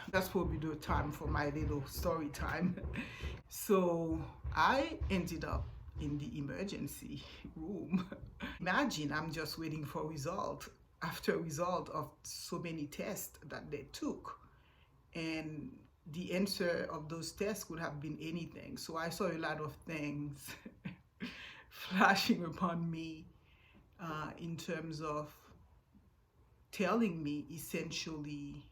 That's probably the time for my little story time. So I ended up in the emergency room. Imagine I'm just waiting for result after result of so many tests that they took. And the answer of those tests could have been anything. So I saw a lot of things flashing upon me in terms of telling me essentially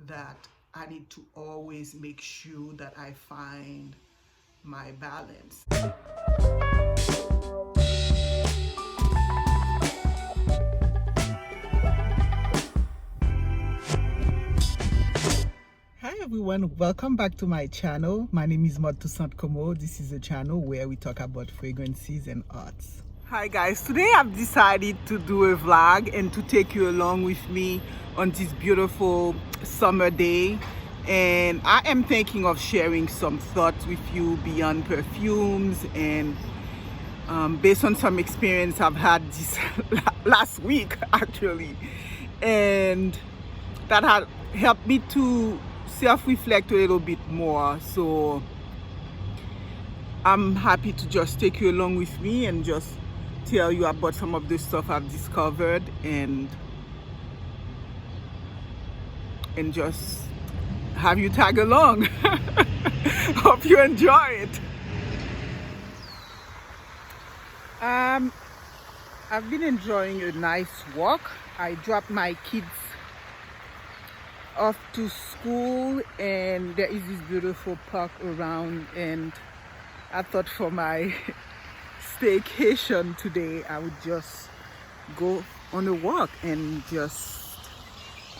that I need to always make sure that I find my balance. Hi everyone, welcome back to my channel. My name is Maud Toussaint Como. This is a channel where we talk about fragrances and arts. Hi guys, today I've decided to do a vlog and to take you along with me on this beautiful summer day. And I am thinking of sharing some thoughts with you beyond perfumes and based on some experience I've had this last week actually. And that had helped me to self-reflect a little bit more. So I'm happy to just take you along with me and just tell you about some of the stuff I've discovered and just have you tag along. Hope you enjoy it. I've been enjoying a nice walk. I dropped my kids off to school and there is this beautiful park around, and I thought for my staycation today I would just go on a walk and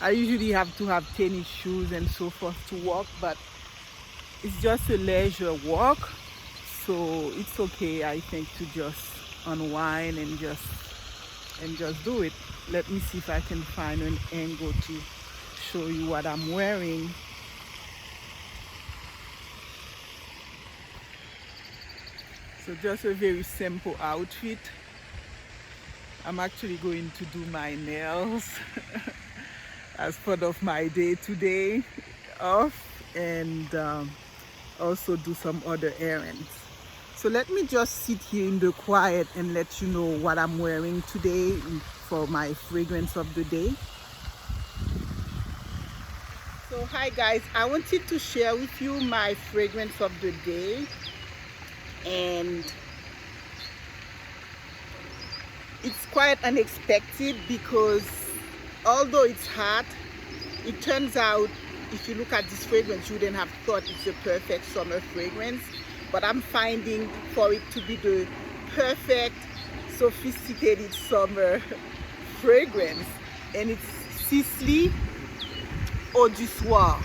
I usually have to have tennis shoes and so forth to walk, but it's just a leisure walk, so it's okay I think to just unwind and just do it. Let me see if I can find an angle to show you what I'm wearing. So just a very simple outfit. I'm actually going to do my nails as part of my day today off, and also do some other errands. So let me just sit here in the quiet and let you know what I'm wearing today for my fragrance of the day. So hi guys, I wanted to share with you my fragrance of the day, and it's quite unexpected because although it's hot, it turns out if you look at this fragrance you wouldn't have thought it's a perfect summer fragrance, but I'm finding for it to be the perfect sophisticated summer fragrance, and it's Sisley Eau du Soir,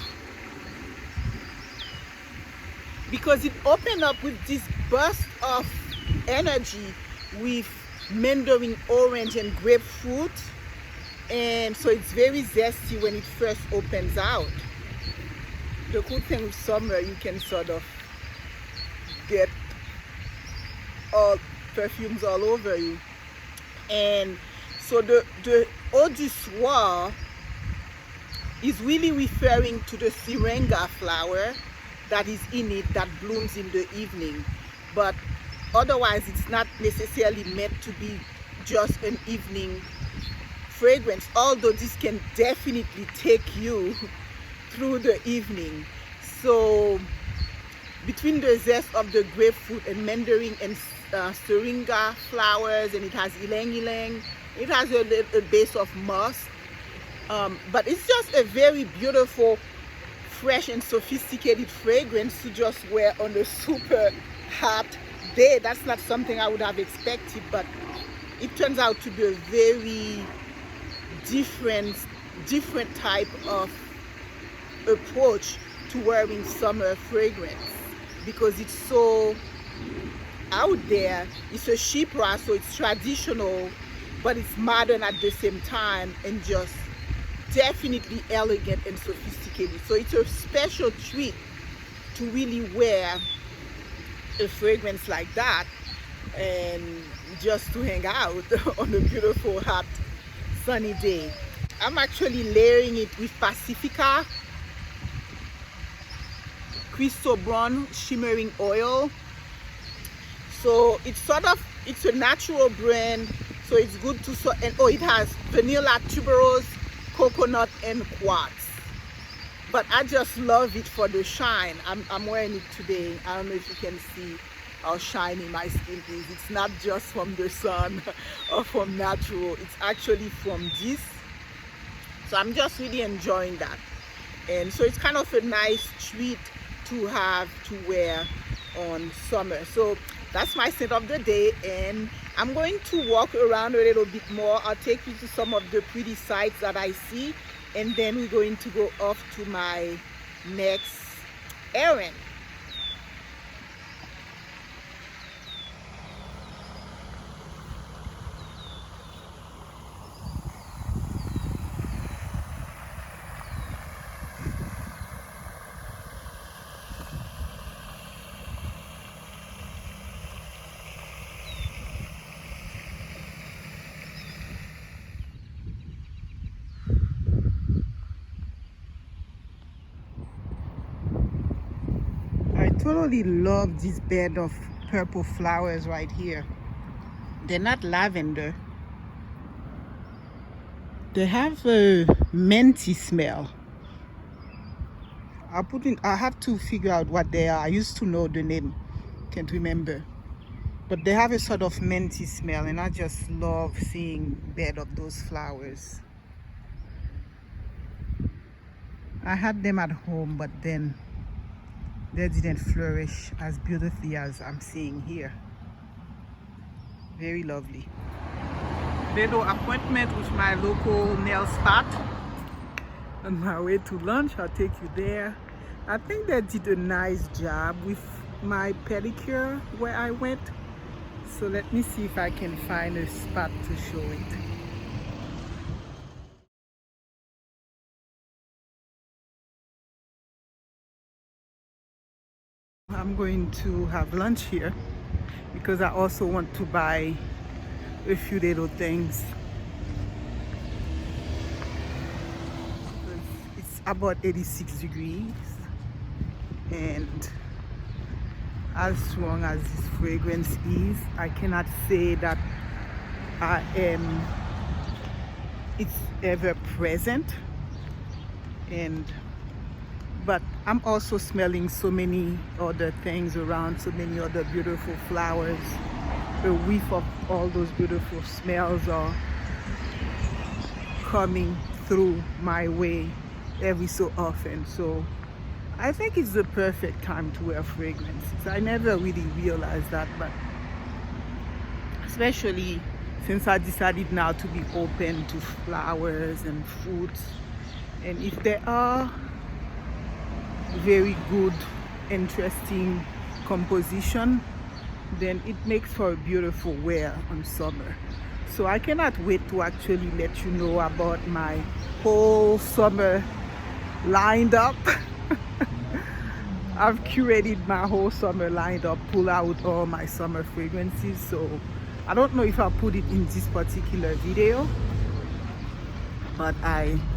because it opened up with this burst of energy with mandarin orange and grapefruit, and so it's very zesty when it first opens out. The good thing with summer, you can sort of get all perfumes all over you. And so the Eau du Soir is really referring to the syringa flower that is in it, that blooms in the evening, but otherwise it's not necessarily meant to be just an evening fragrance, although this can definitely take you through the evening. So between the zest of the grapefruit and mandarin and syringa flowers, and it has ylang ylang, it has a base of musk, but it's just a very beautiful, fresh and sophisticated fragrance to just wear on a super hot day. That's not something I would have expected, but it turns out to be a very different type of approach to wearing summer fragrance, because it's so out there. It's a chypre, so it's traditional, but it's modern at the same time, and just definitely elegant and sophisticated. So it's a special treat to really wear a fragrance like that and just to hang out on a beautiful hot sunny day. I'm actually layering it with Pacifica crystal brown shimmering oil. So it's a natural brand, so it's good to and oh, it has vanilla, tuberose, coconut, and quartz. But I just love it for the shine. I'm wearing it today. I don't know if you can see how shiny my skin is. It's not just from the sun or from natural, it's actually from this. So I'm just really enjoying that. And so it's kind of a nice treat to have to wear on summer. So that's my scent of the day, and I'm going to walk around a little bit more. I'll take you to some of the pretty sights that I see, and then we're going to go off to my next errand. I totally love this bed of purple flowers right here. They're not lavender. They have a minty smell. I have to figure out what they are. I used to know the name, can't remember. But they have a sort of minty smell, and I just love seeing bed of those flowers. I had them at home, but then they didn't flourish as beautifully as I'm seeing here. Very lovely. Little appointment with my local nail spot. On my way to lunch, I'll take you there. I think they did a nice job with my pedicure where I went. So let me see if I can find a spot to show it. I'm going to have lunch here because I also want to buy a few little things. It's about 86 degrees, and as strong as this fragrance is, I cannot say that it's ever present, but I'm also smelling so many other things around, so many other beautiful flowers. A whiff of all those beautiful smells are coming through my way every so often. So I think it's the perfect time to wear fragrances. I never really realized that, but especially since I decided now to be open to flowers and fruits, and if there are very good, interesting composition, then it makes for a beautiful wear on summer. So I cannot wait to actually let you know about my whole summer lined up. I've curated my whole summer lined up, pull out all my summer fragrances. So I don't know if I'll put it in this particular video, but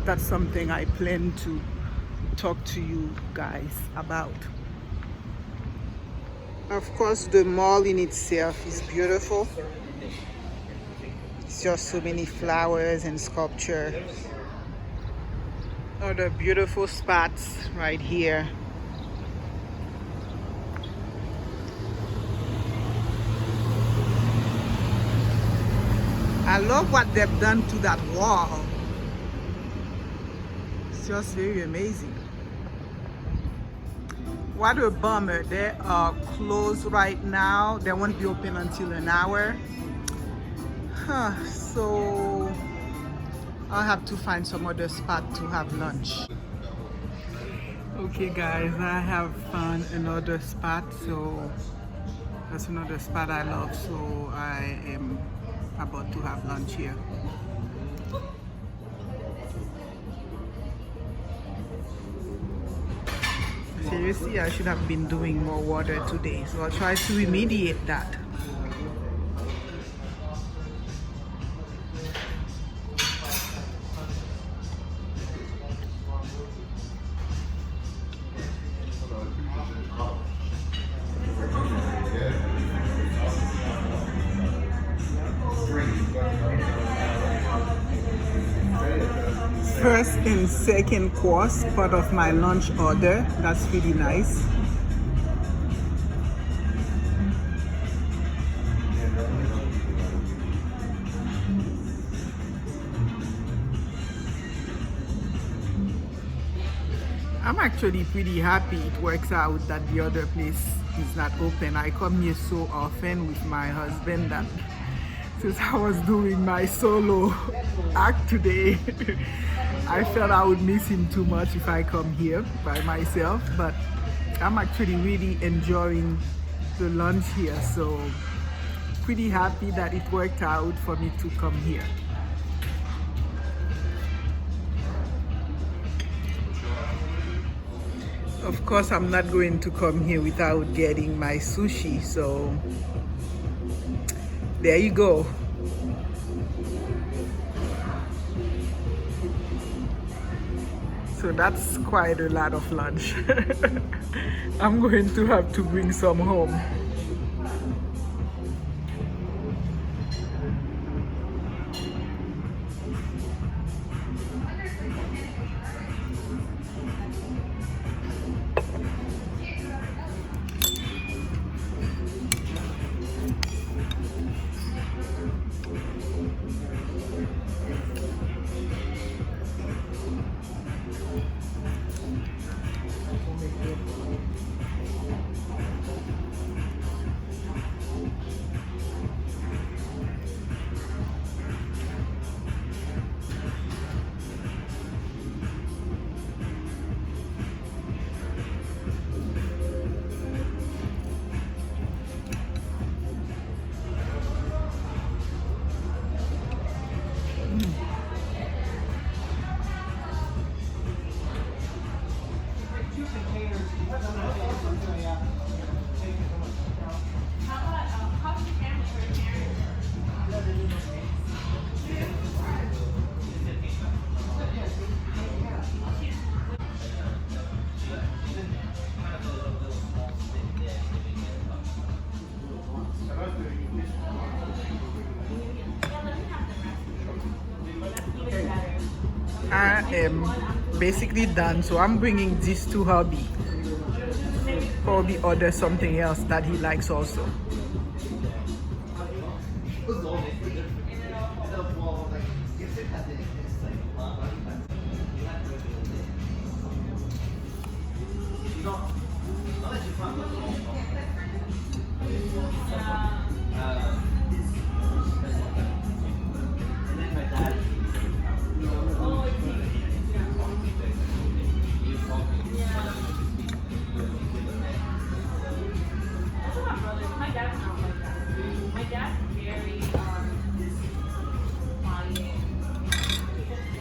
that's something I plan to talk to you guys about. Of course, the mall in itself is beautiful. It's just so many flowers and sculpture. Other beautiful spots right here. I love what they've done to that wall. It's just very amazing. What a bummer. They are closed right now. They won't be open until an hour. So I'll have to find some other spot to have lunch. Okay guys, I have found another spot. So that's another spot I love. So I am about to have lunch here. Seriously, I should have been doing more water today, so I'll try to remediate that. first and second course, part of my lunch order. That's really nice. I'm actually pretty happy it works out that the other place is not open. I come here so often with my husband that since I was doing my solo act today, I felt I would miss him too much if I come here by myself. But I'm actually really enjoying the lunch here, so pretty happy that it worked out for me to come here. Of course, I'm not going to come here without getting my sushi, so there you go. So that's quite a lot of lunch. I'm going to have to bring some home. I am basically done, so I'm bringing this to hubby. Probably order something else that he likes also.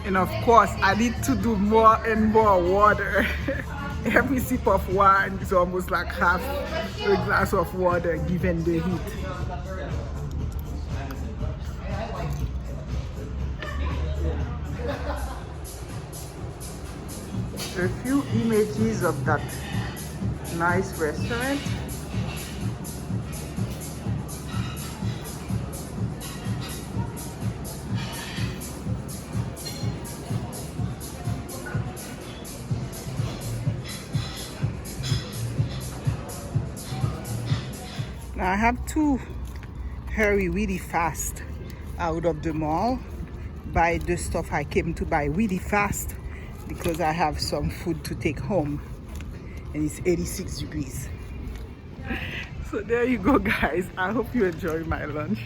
And of course, I need to do more and more water. Every sip of wine is almost like half a glass of water given the heat. A few images of that nice restaurant. Now I have to hurry really fast out of the mall, buy the stuff I came to buy really fast because I have some food to take home and it's 86 degrees. So there you go, guys. I hope you enjoy my lunch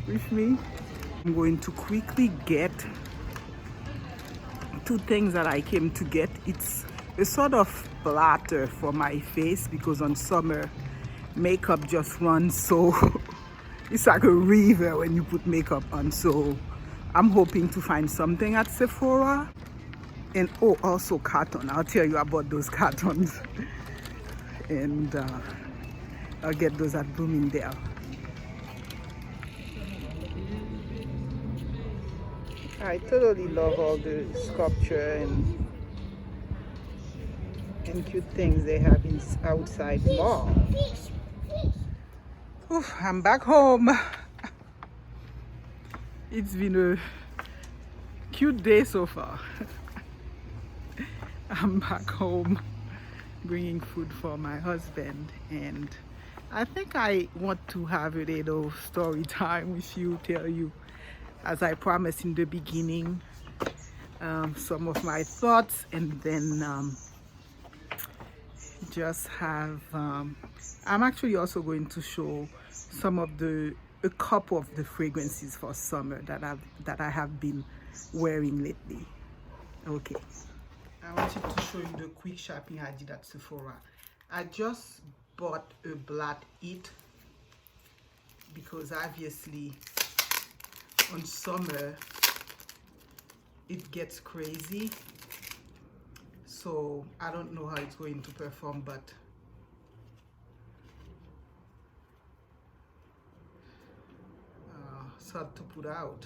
with me. I'm going to quickly get two things that I came to get. It's a sort of platter for my face because on summer makeup just runs so it's like a river when you put makeup on. So I'm hoping to find something at Sephora. And oh, also carton. I'll tell you about those cartons. And I'll get those at Bloomingdale. I totally love all the sculpture and cute things they have in outside mall. Oof, I'm back home. It's been a cute day so far. I'm back home bringing food for my husband, and I think I want to have a little story time with you, tell you, as I promised in the beginning, some of my thoughts, and then just have I'm actually also going to show some of a couple of the fragrances for summer that I have been wearing lately. Okay, I wanted to show you the quick shopping I did at Sephora. I just bought a black it because obviously on summer it gets crazy, so I don't know how it's going to perform, but it's hard to put out.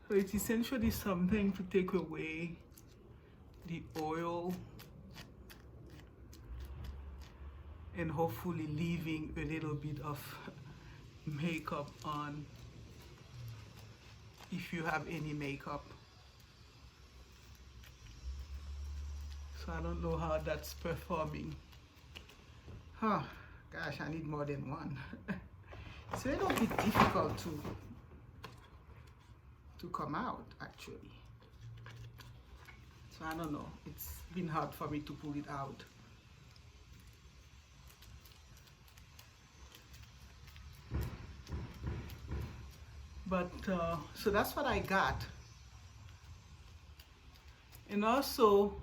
So it's essentially something to take away the oil and hopefully leaving a little bit of makeup on if you have any makeup. So I don't know how that's performing. Huh, gosh, I need more than one. It's a little bit difficult to come out actually. So I don't know, it's been hard for me to pull it out. But so that's what I got. And also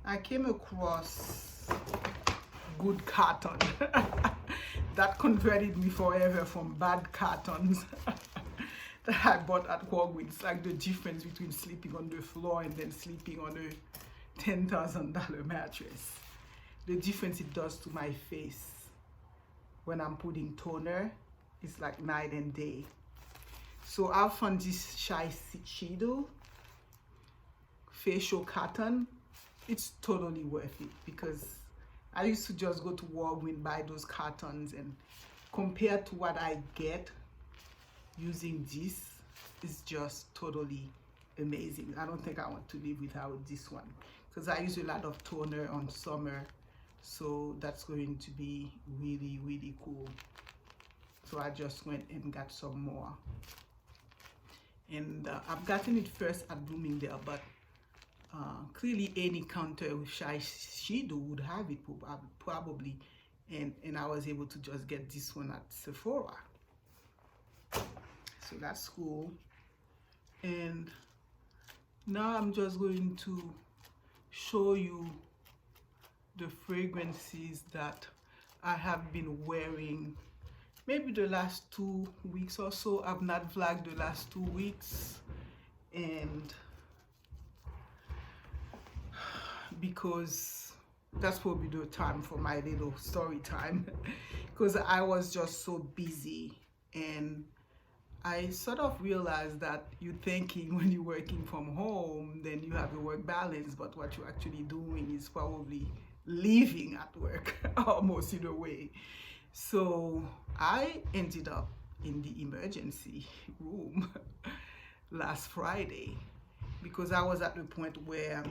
I came across good cotton that converted me forever from bad cottons that I bought at Walgreens. Like the difference between sleeping on the floor and then sleeping on a $10,000 mattress. The difference it does to my face when I'm putting toner is like night and day. So I found this Shiseido facial cotton. It's totally worth it because I used to just go to Walgreens, buy those cartons, and compared to what I get using this, it's just totally amazing. I don't think I want to live without this one because I use a lot of toner on summer, so that's going to be really, really cool. So I just went and got some more. And I've gotten it first at Bloomingdale, but clearly any counter with Shiseido would have it probably, and I was able to just get this one at Sephora. So that's cool. And now I'm just going to show you the fragrances that I have been wearing maybe the last 2 weeks or so. I've not vlogged the last 2 weeks, and because that's probably the time for my little story time because I was just so busy, and I sort of realized that you're thinking when you're working from home then you have a work balance, but what you're actually doing is probably living at work almost in a way. So I ended up in the emergency room last Friday because I was at the point where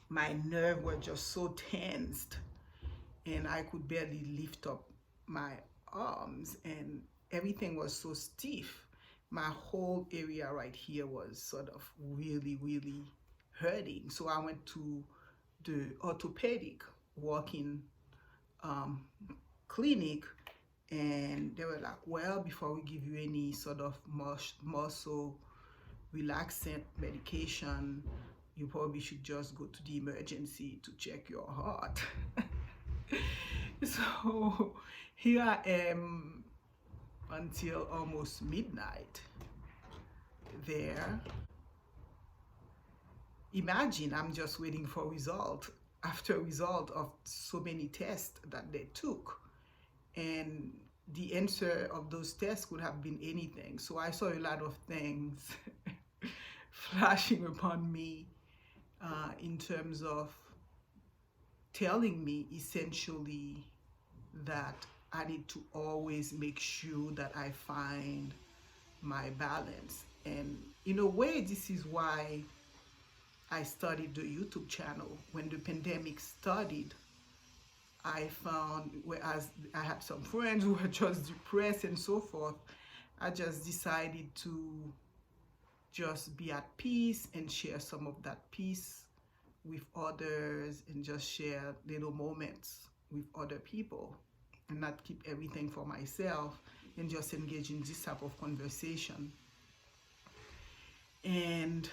my nerves were just so tensed and I could barely lift up my arms and everything was so stiff. My whole area right here was sort of really, really hurting. So I went to the orthopedic walk-in clinic, and they were like, well, before we give you any sort of muscle relaxant medication, you probably should just go to the emergency to check your heart. So here I am until almost midnight there. Imagine I'm just waiting for result after result of so many tests that they took, and the answer of those tests could have been anything. So I saw a lot of things flashing upon me in terms of telling me essentially that I need to always make sure that I find my balance. And in a way, this is why I started the YouTube channel. When the pandemic started, I found, whereas I had some friends who were just depressed and so forth, I just decided to just be at peace and share some of that peace with others, and just share little moments with other people, and not keep everything for myself, and just engage in this type of conversation. And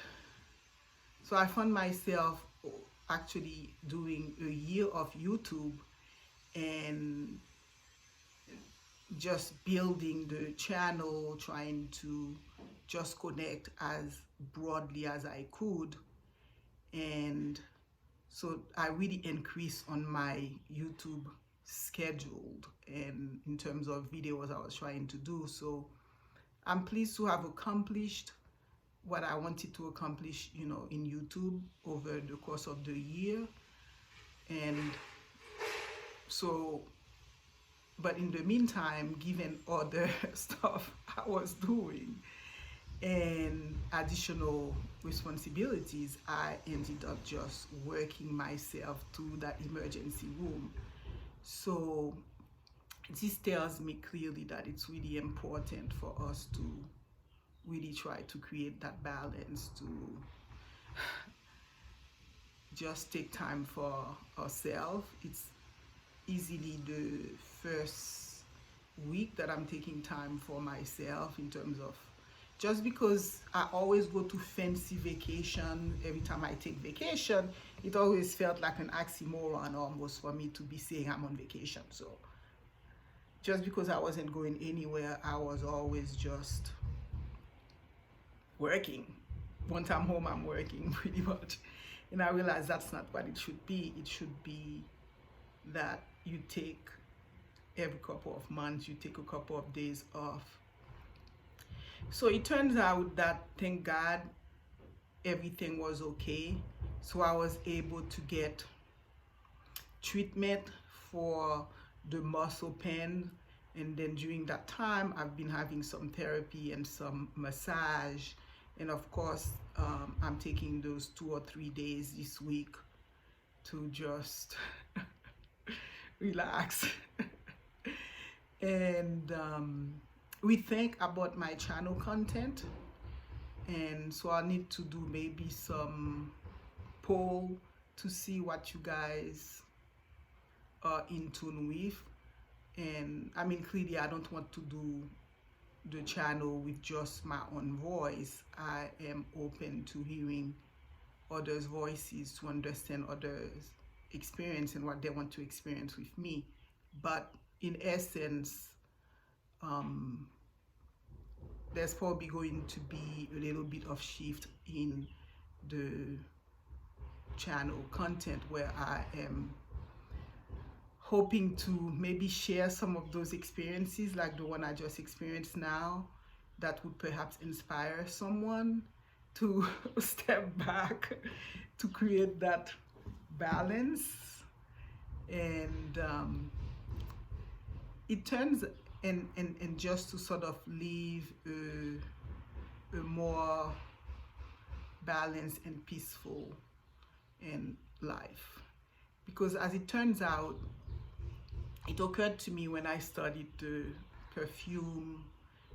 so I found myself actually doing a year of YouTube and just building the channel, trying to just connect as broadly as I could. And so I really increased on my YouTube scheduled, and in terms of videos I was trying to do. So I'm pleased to have accomplished what I wanted to accomplish, you know, in YouTube over the course of the year. And so, but in the meantime, given other stuff I was doing and additional responsibilities, I ended up just working myself to that emergency room. So this tells me clearly that it's really important for us to really try to create that balance, to just take time for ourselves. It's easily the first week that I'm taking time for myself, in terms of, just because I always go to fancy vacation. Every time I take vacation, it always felt like an oxymoron almost for me to be saying I'm on vacation. So just because I wasn't going anywhere, I was always just working. Once I'm home, I'm working pretty much. And I realized that's not what it should be. It should be that you take, every couple of months, you take a couple of days off. So it turns out that, thank God, everything was okay. So I was able to get treatment for the muscle pain, and then during that time I've been having some therapy and some massage. And of course, I'm taking those 2 or 3 days this week to just relax and rethink about my channel content. And so I need to do maybe some poll to see what you guys are in tune with. And I mean, clearly I don't want to do the channel with just my own voice. I am open to hearing others' voices, to understand others' experience and what they want to experience with me. But in essence, there's probably going to be a little bit of shift in the channel content, where I am hoping to maybe share some of those experiences, like the one I just experienced now, that would perhaps inspire someone to step back, to create that balance. And it turns, and just to sort of live a more balanced and peaceful in life. Because as it turns out, it occurred to me when I studied the perfume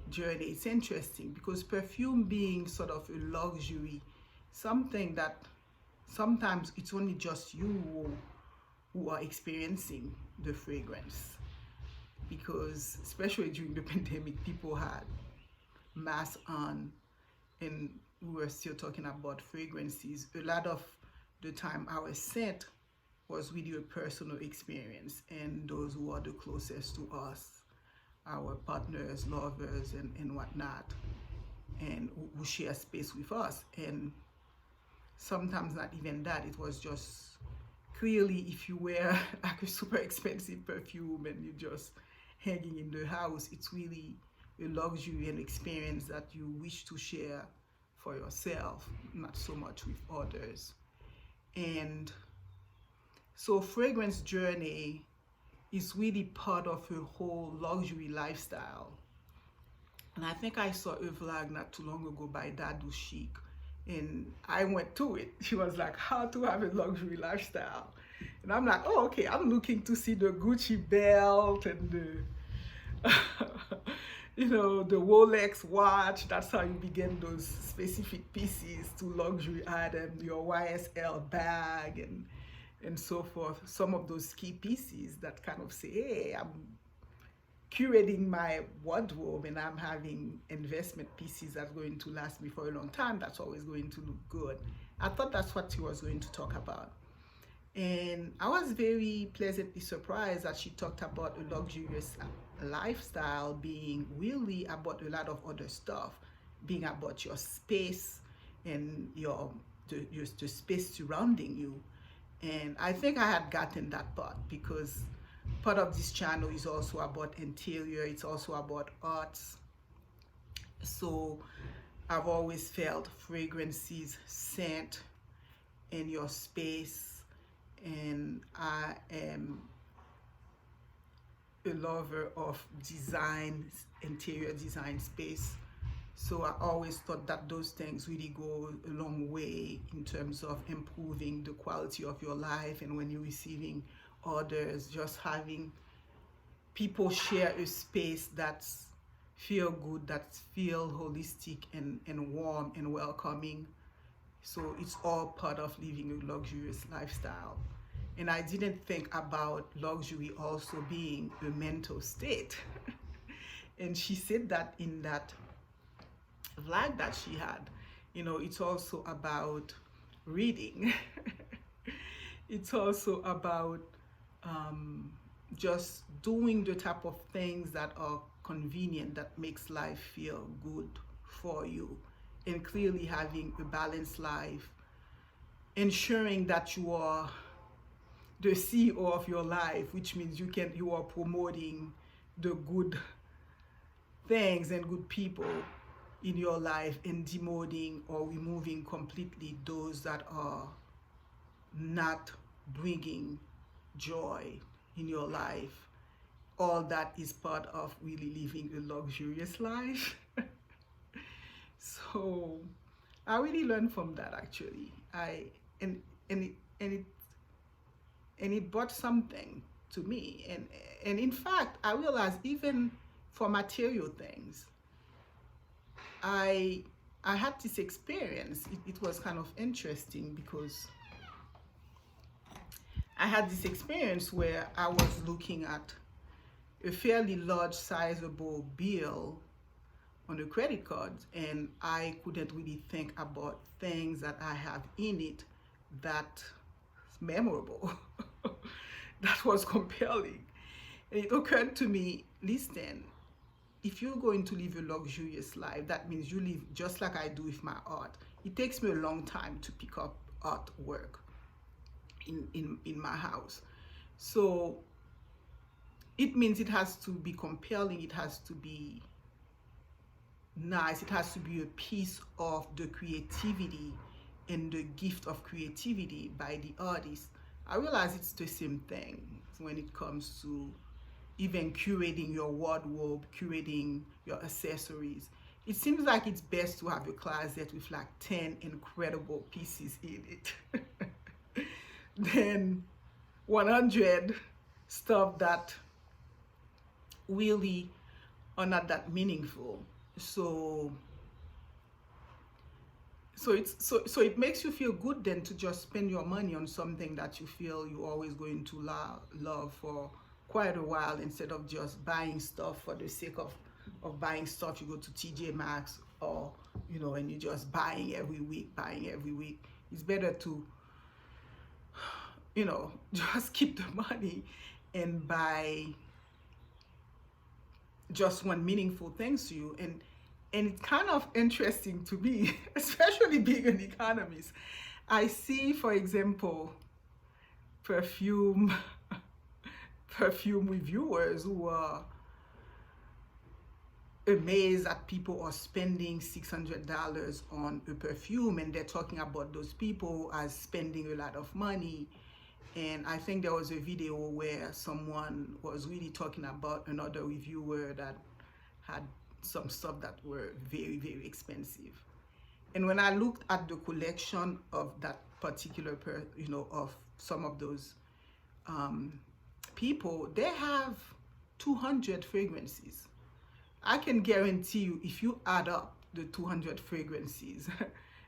journey. It's interesting because perfume being sort of a luxury, something that sometimes it's only just you who are experiencing the fragrance. Because especially during the pandemic, people had masks on and we were still talking about fragrances. A lot of the time our scent was really a personal experience, and those who are the closest to us, our partners, lovers, and whatnot, and who share space with us. And sometimes not even that, it was just clearly, if you wear like a super expensive perfume and you're just hanging in the house, it's really a luxury and experience that you wish to share for yourself, not so much with others. And so fragrance journey is really part of a whole luxury lifestyle. And I think I saw a vlog not too long ago by Dadu Chic, and I went to it. She was like, how to have a luxury lifestyle. And I'm like, oh, okay, I'm looking to see the Gucci belt and the, you know, the Rolex watch. That's how you begin those specific pieces to luxury item, your YSL bag and so forth. Some of those key pieces that kind of say, hey, I'm curating my wardrobe and I'm having investment pieces that's going to last me for a long time, that's always going to look good. I thought that's what she was going to talk about. And I was very pleasantly surprised that she talked about a luxurious lifestyle being really about a lot of other stuff, being about your space and the space surrounding you. And I think I had gotten that part because part of this channel is also about interior, it's also about arts. So I've always felt fragrances, scent in your space, and I am a lover of design, interior design space. So I always thought that those things really go a long way in terms of improving the quality of your life. And when you're receiving orders, just having people share a space that's feel good, that feel holistic and warm and welcoming. So it's all part of living a luxurious lifestyle. And I didn't think about luxury also being a mental state. And she said that in that vlog that she had. You know, it's also about reading. It's also about just doing the type of things that are convenient, that makes life feel good for you, and clearly having a balanced life, ensuring that you are the CEO of your life, which means you are promoting the good things and good people in your life and demoting or removing completely those that are not bringing joy in your life. All that is part of really living a luxurious life. So I really learned from that actually. It brought something to me, and in fact I realized even for material things, I had this experience. It was kind of interesting because I had this experience where I was looking at a fairly large sizable bill on a credit card, and I couldn't really think about things that I have in it that memorable, that was compelling. And it occurred to me, listen, if you're going to live a luxurious life, that means you live just like I do with my art. It takes me a long time to pick up artwork in my house. So it means it has to be compelling, it has to be nice, it has to be a piece of the creativity and the gift of creativity by the artist. I realize it's the same thing when it comes to even curating your wardrobe, curating your accessories. It seems like it's best to have a closet with like 10 incredible pieces in it than 100 stuff that really are not that meaningful. So it makes you feel good then to just spend your money on something that you feel you're always going to love for quite a while, instead of just buying stuff for the sake of buying stuff. You go to TJ Maxx, or you know, and you're just buying every week. It's better to, you know, just keep the money and buy just one meaningful things to you. And it's kind of interesting to me, especially being an economist. I see, for example, perfume reviewers who are amazed that people are spending $600 on a perfume, and they're talking about those people as spending a lot of money. And I think there was a video where someone was really talking about another reviewer that had some stuff that were very, very expensive. And when I looked at the collection of that particular, of some of those people, they have 200 fragrances. I can guarantee you, if you add up the 200 fragrances,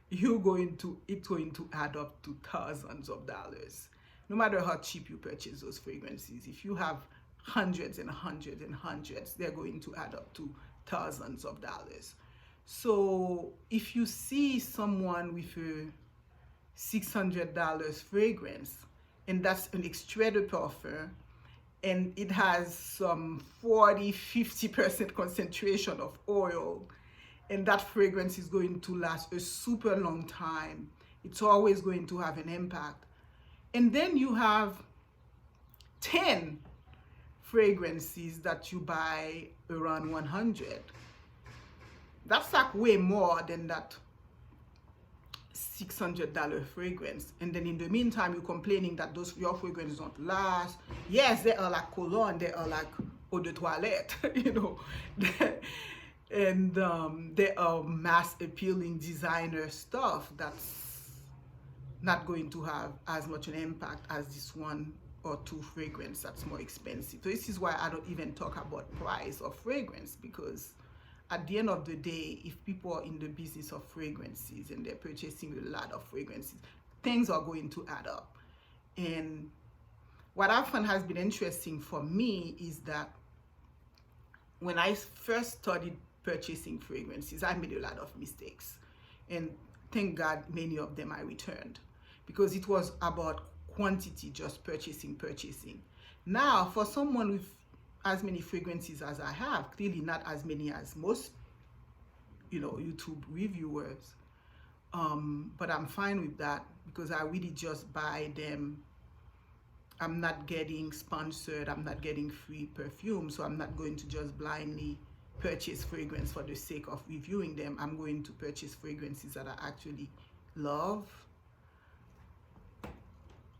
it's going to add up to thousands of dollars. No matter how cheap you purchase those fragrances, if you have hundreds and hundreds and hundreds, they're going to add up to thousands of dollars. So if you see someone with a $600 fragrance, and that's an extrait de parfum, and it has some 40-50% concentration of oil, and that fragrance is going to last a super long time, it's always going to have an impact. And then you have 10 fragrances that you buy around 100. That's like way more than that $600 fragrance. And then in the meantime, you're complaining that your fragrances don't last. Yes, they are like cologne, they are like eau de toilette, and they are mass appealing designer stuff that's not going to have as much an impact as this one or two fragrance that's more expensive. So this is why I don't even talk about price of fragrance, because at the end of the day, if people are in the business of fragrances and they're purchasing a lot of fragrances, things are going to add up. And what I found has been interesting for me is that when I first started purchasing fragrances, I made a lot of mistakes. And thank God many of them I returned, because it was about quantity, just purchasing. Now, for someone with as many fragrances as I have, clearly not as many as most, YouTube reviewers, but I'm fine with that, because I really just buy them. I'm not getting sponsored, I'm not getting free perfume, so I'm not going to just blindly purchase fragrance for the sake of reviewing them. I'm going to purchase fragrances that I actually love.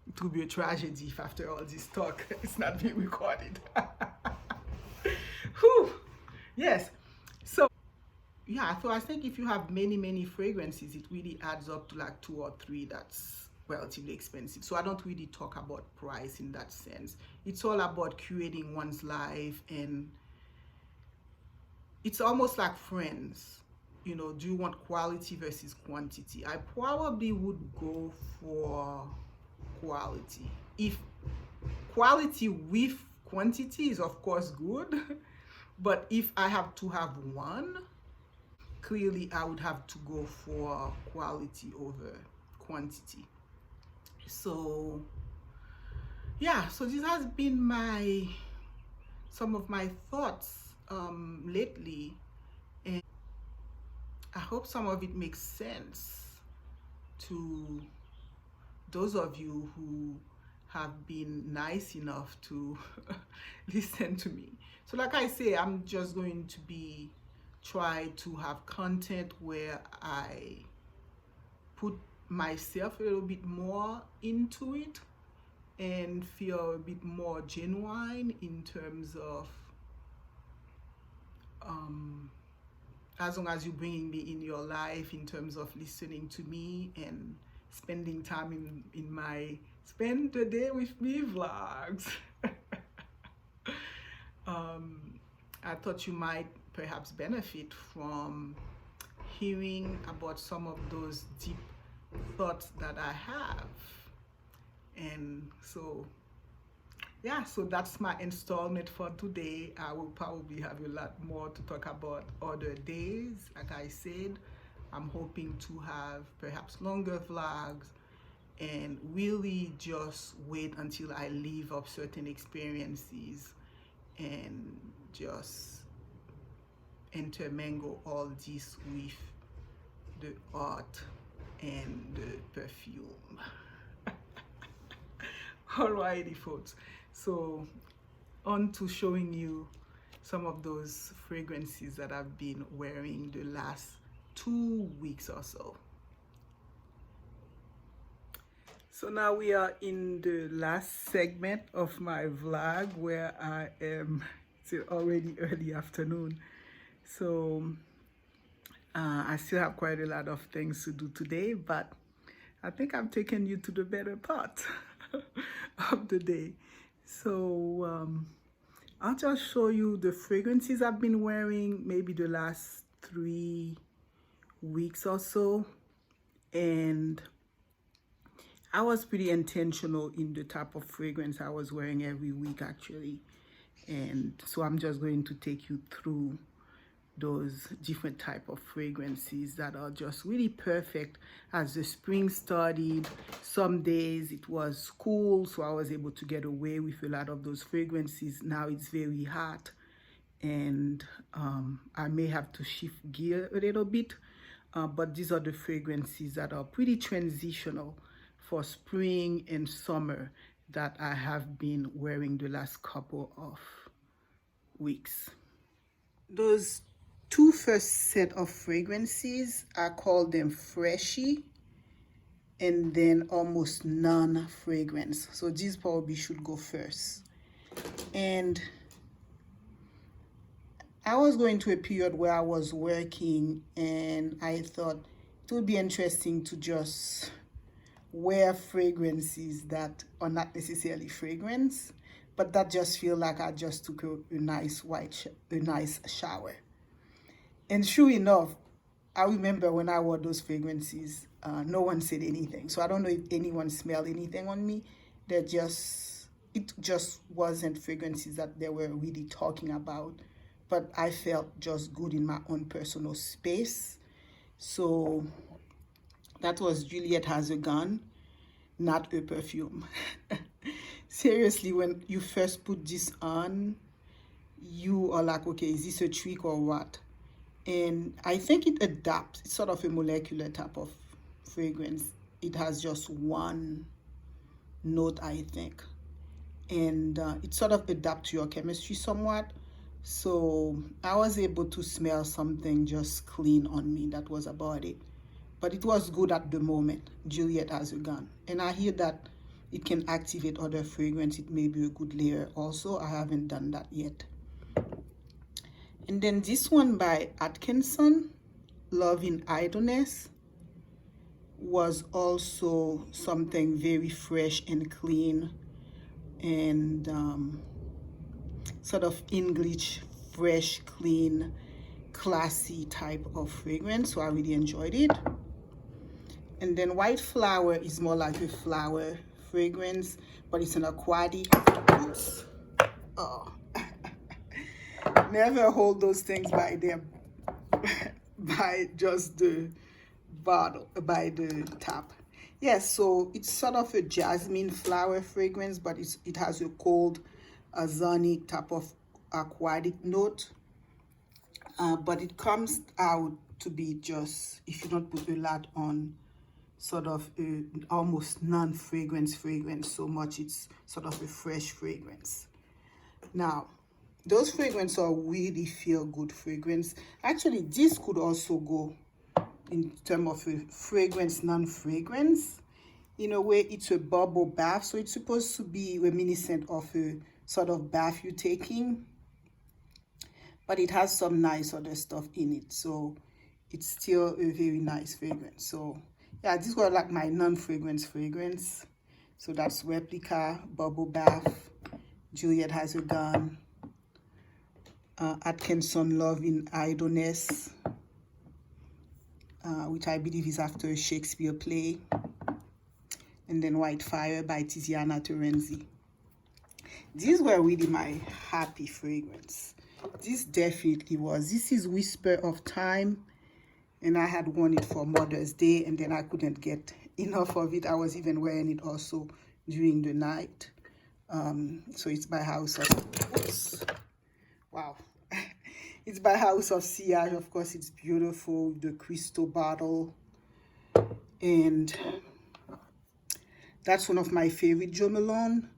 It will be a tragedy if after all this talk it's not being recorded. Whew. Yes. So yeah, so I think if you have many fragrances, it really adds up to like 2 or 3 that's relatively expensive. So I don't really talk about price in that sense. It's all about curating one's life, and it's almost like friends. Do you want quality versus quantity? I probably would go for quality. If quality with quantity is of course good, but if I have to have one, clearly I would have to go for quality over quantity. So yeah, so this has been some of my thoughts lately, and I hope some of it makes sense to those of you who have been nice enough to listen to me. So like I say, I'm just going to try to have content where I put myself a little bit more into it and feel a bit more genuine in terms of as long as you're bringing me in your life, in terms of listening to me and spending time in my spend the day with me vlogs. I thought you might perhaps benefit from hearing about some of those deep thoughts that I have. And so yeah, so that's my installment for today. I will probably have a lot more to talk about other days. Like I said, I'm hoping to have perhaps longer vlogs and really just wait until I live up certain experiences and just intermingle all this with the art and the perfume. Alrighty folks, so on to showing you some of those fragrances that I've been wearing the last 2 weeks or so. So now we are in the last segment of my vlog where I am, it's already early afternoon. So I still have quite a lot of things to do today, but I think I've taken you to the better part of the day. So I'll just show you the fragrances I've been wearing maybe the last 3 weeks or so. And I was pretty intentional in the type of fragrance I was wearing every week, actually. And so I'm just going to take you through those different type of fragrances that are just really perfect as the spring started. Some days it was cool, so I was able to get away with a lot of those fragrances. Now it's very hot, and I may have to shift gear a little bit, but these are the fragrances that are pretty transitional for spring and summer that I have been wearing the last couple of weeks. Those two first set of fragrances, I call them freshy and then almost non-fragrance. So these probably should go first. And I was going through a period where I was working, and I thought it would be interesting to just wear fragrances that are not necessarily fragrance, but that just feel like I just took a nice shower. And sure enough, I remember when I wore those fragrances, no one said anything. So I don't know if anyone smelled anything on me. It just wasn't fragrances that they were really talking about. But I felt just good in my own personal space. So that was Juliette Has a Gun, not a perfume. Seriously, when you first put this on, you are like, okay, is this a trick or what? And I think it adapts. It's sort of a molecular type of fragrance. It has just one note, I think. And it sort of adapts to your chemistry somewhat. So I was able to smell something just clean on me. That was about it. But it was good at the moment. Juliette Has a Gun. And I hear that it can activate other fragrance. It may be a good layer also. I haven't done that yet. And then this one by Atkinson, Love in Idleness, was also something very fresh and clean and sort of English, fresh, clean, classy type of fragrance. So I really enjoyed it. And then White Flower is more like a flower fragrance, but it's an aquatic. Oops. Oh. Never hold those things by their by just the bottle, by the top. Yes, so it's sort of a jasmine flower fragrance, but it has a cold, ozonic type of aquatic note. But it comes out to be just, if you don't put a lot on, sort of a almost non-fragrance fragrance so much. It's sort of a fresh fragrance. Now, those fragrances are really feel-good fragrance. Actually, this could also go in terms of a fragrance, non-fragrance. In a way, it's a bubble bath, so it's supposed to be reminiscent of a sort of bath you're taking, but it has some nice other stuff in it, so it's still a very nice fragrance. So yeah, these were like my non-fragrance fragrance. So that's Replica, Bubble Bath, Juliette Has a Gun, Atkinson, Love in Idleness, which I believe is after a Shakespeare play, and then White Fire by Tiziana Terenzi. These were really my happy fragrance. This definitely was. This is Whisper of Time, and I had worn it for Mother's Day, and then I couldn't get enough of it. I was even wearing it also during the night. So it's by House of... Oops. Wow. It's by House of Sillage. Of course, it's beautiful, the crystal bottle. And that's one of my favorite Jo Malone,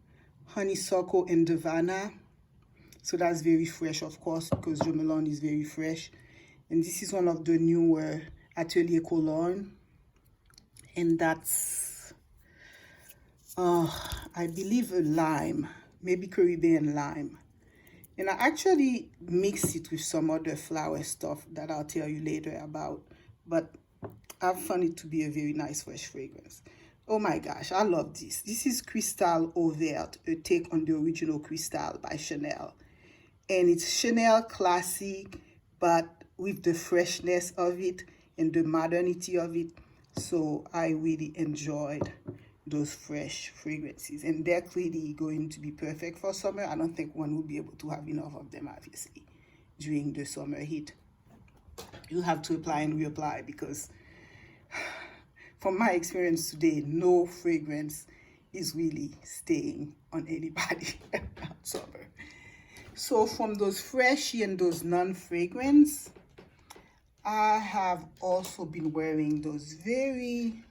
Honeysuckle and Divana. So that's very fresh, of course, because Jo Malone is very fresh. And this is one of the newer Atelier Cologne. And that's, I believe, a lime, maybe Caribbean lime. And I actually mix it with some other flower stuff that I'll tell you later about. But I found it to be a very nice fresh fragrance. Oh my gosh, I love this. This is Cristal Eau Verte, a take on the original Cristal by Chanel. And it's Chanel classic, but with the freshness of it and the modernity of it. So I really enjoyed those fresh fragrances, and they're clearly going to be perfect for summer. I don't think one will be able to have enough of them, obviously, during the summer heat. You have to apply and reapply, because from my experience today, no fragrance is really staying on anybody around summer. So from those freshy and those non-fragrance, I have also been wearing those very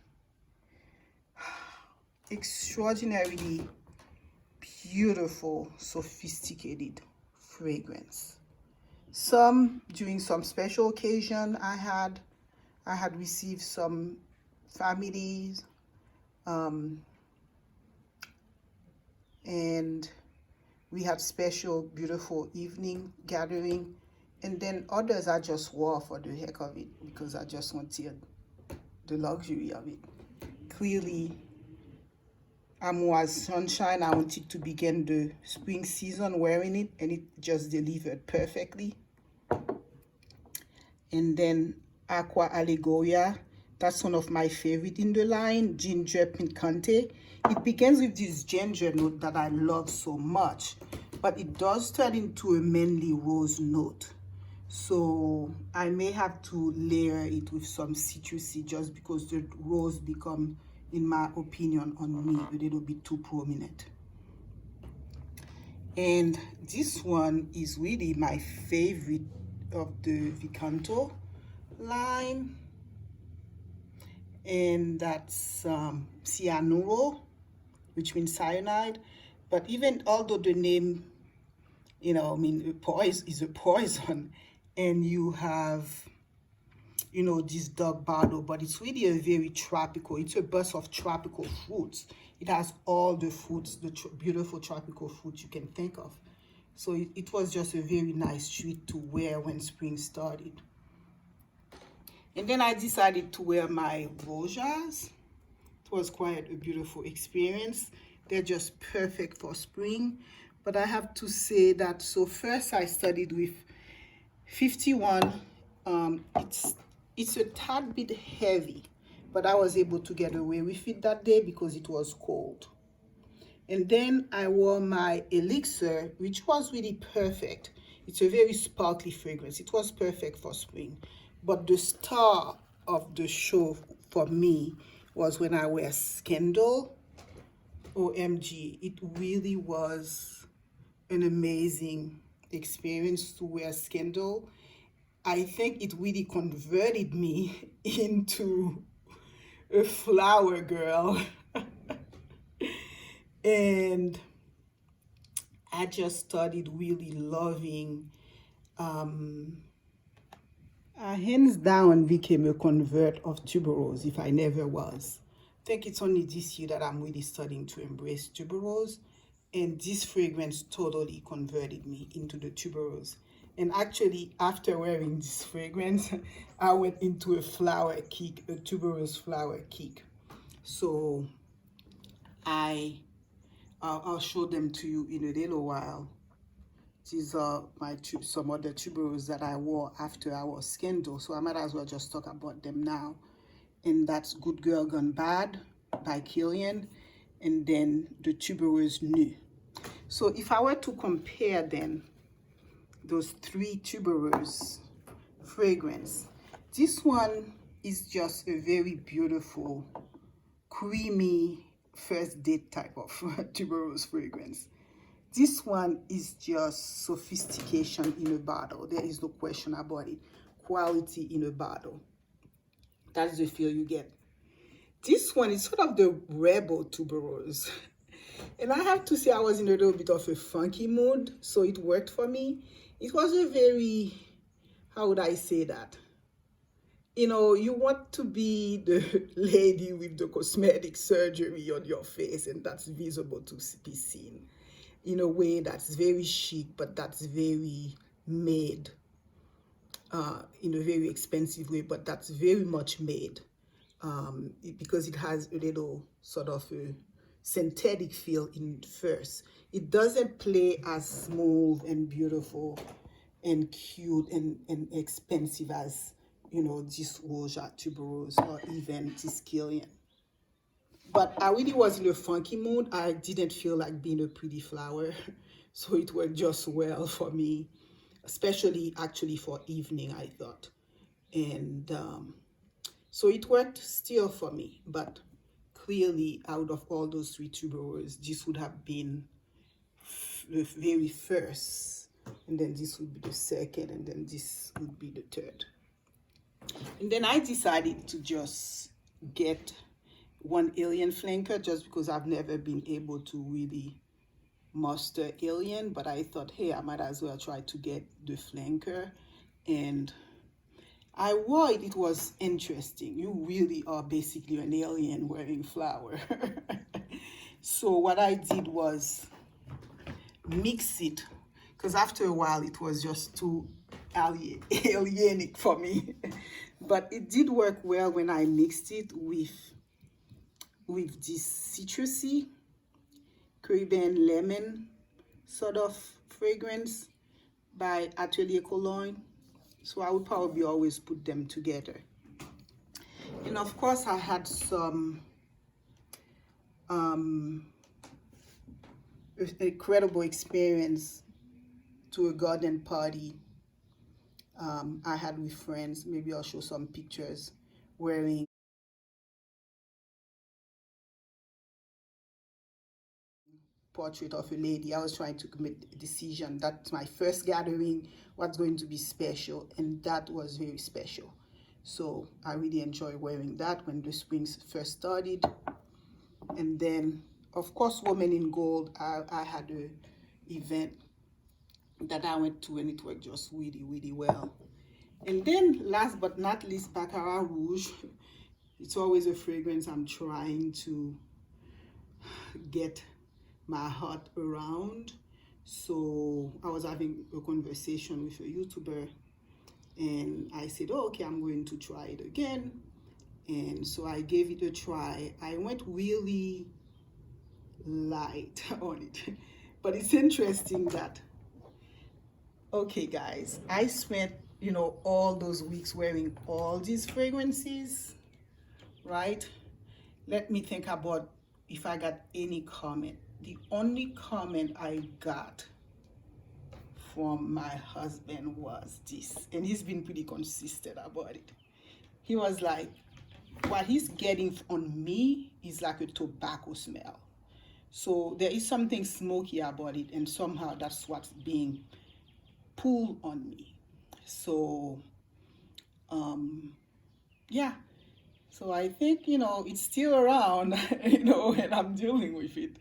extraordinarily beautiful, sophisticated fragrance. Some during some special occasion I had received some families, and we had special beautiful evening gathering, and then others I just wore for the heck of it because I just wanted the luxury of it. Clearly, Amour's Sunshine, I wanted to begin the spring season wearing it, and it just delivered perfectly. And then Aqua Allegoria, that's one of my favorite in the line, Ginger Picante. It begins with this ginger note that I love so much, but it does turn into a manly rose note. So I may have to layer it with some citrusy just because the rose become, in my opinion, on me, a little bit too prominent. And this one is really my favorite of the Vicanto line, and that's cyanuro, which means cyanide. But even although the name, you know, I mean, poison is a poison, and you have, you know, this dark bottle, but it's really a very tropical, it's a burst of tropical fruits. It has all the fruits, the beautiful tropical fruits you can think of. So it was just a very nice treat to wear when spring started. And then I decided to wear my Vojas. It was quite a beautiful experience. They're just perfect for spring. But I have to say that, so first I studied with 51. It's a tad bit heavy, but I was able to get away with it that day because it was cold. And then I wore my Elixir, which was really perfect. It's a very sparkly fragrance. It was perfect for spring. But the star of the show for me was when I wear Scandal. OMG, it really was an amazing experience to wear Scandal. I think it really converted me into a flower girl. And I just started really loving, I hands down became a convert of tuberose, if I never was. I think it's only this year that I'm really starting to embrace tuberose, and this fragrance totally converted me into the tuberose. And actually, after wearing this fragrance, I went into a flower kick, a tuberose flower kick. So I'll show them to you in a little while. These are some other tuberose that I wore after I wore Scandal, so I might as well just talk about them now. And that's Good Girl Gone Bad by Kilian, and then the tuberose Nu. So if I were to compare then those three tuberose fragrance, this one is just a very beautiful, creamy, first date type of tuberose fragrance. This one is just sophistication in a bottle. There is no question about it. Quality in a bottle. That's the feel you get. This one is sort of the rebel tuberose. And I have to say I was in a little bit of a funky mood, so it worked for me. It was a very, how would I say that? You know, you want to be the lady with the cosmetic surgery on your face, and that's visible to be seen. in a way that's very chic, but that's very made, in a very expensive way, but that's very much made, because it has a little sort of a synthetic feel in first. It doesn't play as smooth and beautiful and cute and expensive as, you know, this Rouge à Tuberose or even this Killian. But I really was in a funky mood. I didn't feel like being a pretty flower. So it worked just well for me, especially actually for evening, I thought. And so it worked still for me. But clearly, out of all those three tuberoses, this would have been the very first. And then this would be the second. And then this would be the third. And then I decided to just get one alien flanker just because I've never been able to really master alien, but I thought, hey, I might as well try to get the flanker. And I wore it. It was interesting. You really are basically an alien wearing flower. So what I did was mix it, because after a while it was just too alienic for me. But it did work well when I mixed it with this citrusy Caribbean lemon sort of fragrance by Atelier Cologne. So I would probably always put them together. And of course I had some incredible experience to a garden party I had with friends. Maybe I'll show some pictures wearing portrait of a lady. I was trying to make a decision. That's my first gathering, what's going to be special, and that was very special. So I really enjoy wearing that when the springs first started. And then of course Women in Gold, I had a event that I went to and it worked just really well. And then last but not least, Baccarat Rouge. It's always a fragrance I'm trying to get my heart around. So I was having a conversation with a YouTuber and I said, oh, okay, I'm going to try it again. And so I gave it a try. I went really light on it. But it's interesting that, okay guys, I spent, you know, all those weeks wearing all these fragrances, right? Let me think about if I got any comment. The only comment I got from my husband was this, and he's been pretty consistent about it. He was like, what he's getting on me is like a tobacco smell. So there is something smoky about it, and somehow that's what's being pulled on me. So yeah, so I think, you know, it's still around, you know, and I'm dealing with it.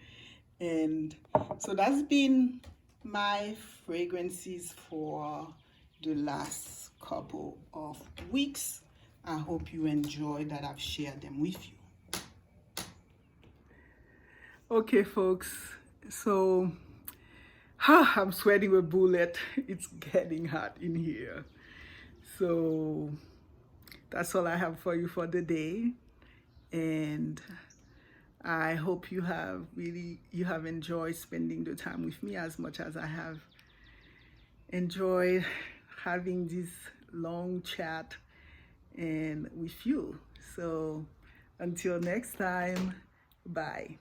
And so that's been my fragrances for the last couple of weeks. I hope you enjoyed that I've shared them with you. Okay, folks, so I'm sweating a bullet. It's getting hot in here. So that's all I have for you for the day. And I hope you have enjoyed spending the time with me as much as I have enjoyed having this long chat and with you. So until next time, bye.